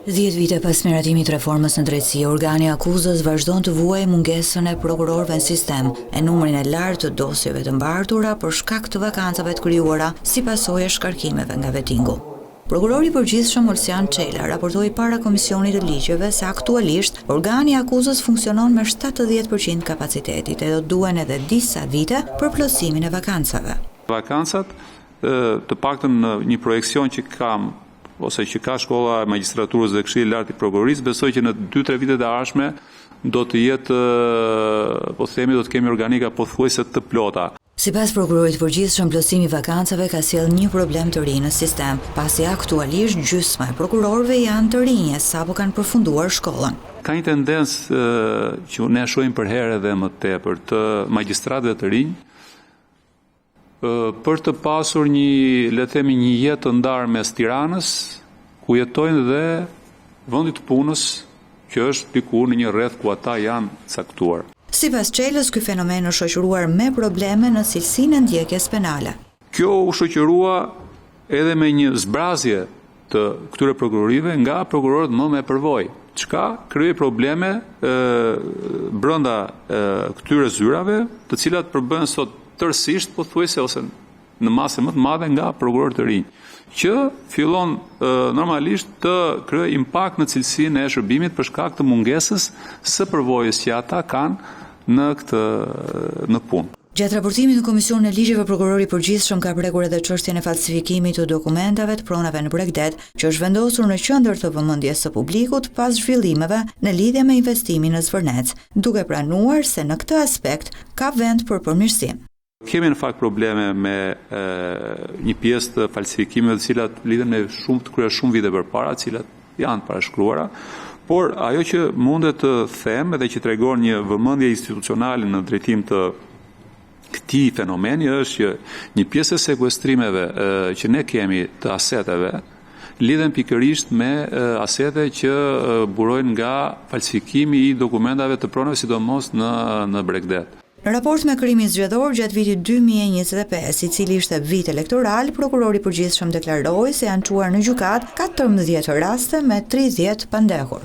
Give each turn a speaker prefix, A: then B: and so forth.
A: 10 vite pas miratimit reformës në drejtësi, organi akuzës vazhdon të vuajë mungesën e prokurorëve në sistem e numrin e lartë të dosjeve të mbartura për shkak të vakancave të krijuara si pasojë e shkarkimeve nga vettingu. Prokurori i përgjithshëm Olsian Çela raportoi para Komisionit të Ligjeve se aktualisht organi akuzës funksionon me 70% kapacitetit e do duhen edhe disa vite për plotësimin e vakancave.
B: Vakancat, të paktën në një projekcion që kam ose që ka shkolla e magjistraturës dhe Këshilli i Lartë i Prokurorisë, besoj që në 2-3 vitet e ardhshme do të jetë, do të kemi organika pothuajse të plota.
A: Sipas prokurorit përgjithshëm, plotësimi i vakancave ka sjellë një problem të ri në sistem, pasi aktualisht gjysma e prokurorëve janë të rinj sapo kanë përfunduar shkollën.
B: Ka një tendencë që ne shohim për herë edhe më tepër të magjistratëve të rinj për të pasur një jetë të ndarë mes Tiranës, ku jetojnë dhe vendi të punës, që është diku në një rreth ku ata janë caktuar.
A: Sipas Çelës, ky fenomen është shoqëruar me probleme në cilësinë e ndjekjes penale.
B: Kjo u shoqërua edhe me një zbrazje të këtyre prokurorive nga prokurorët më me përvojë, çka krijoi probleme brenda këtyre zyrave, të cilat përbëhen sot tërësisht pothuajse ose në masë më të madhe nga prokurorë të rinj, që fillon normalisht të krijojë impakt në cilësinë e shërbimit për shkak të mungesës së përvojës që ata kanë në punë.
A: Gjatë raportimit në Komisionin e Ligjeve, prokurori i përgjithshëm ka prekur edhe çështjen e falsifikimit të dokumentave të pronave në Bregdet, që është vendosur në qendër të vëmendjes së publikut pas zhvillimeve në lidhje me investimin në Zvërnec, duke pranuar se në këtë aspekt ka vend për përmirësim.
B: Kemi në fakt probleme me një pjesë të falsifikimeve të cilat lidhen me shumë vite përpara, të cilat janë parashkruara, por ajo që mundet të them edhe që tregon një vëmendje institucionale në drejtim të këtij fenomeni është që një pjesë e sekuestrimeve që ne kemi të aseteve lidhen pikërisht me asete që burojnë nga falsifikimi i dokumentave të pronave, sidomos në Bregdet.
A: Në raport me krimin zgjedhor gjatë vitit 2025, i cili ishte vit elektoral, prokurori i përgjithshëm deklaroi se janë çuar në gjykatë 14 raste me 30 pandehur.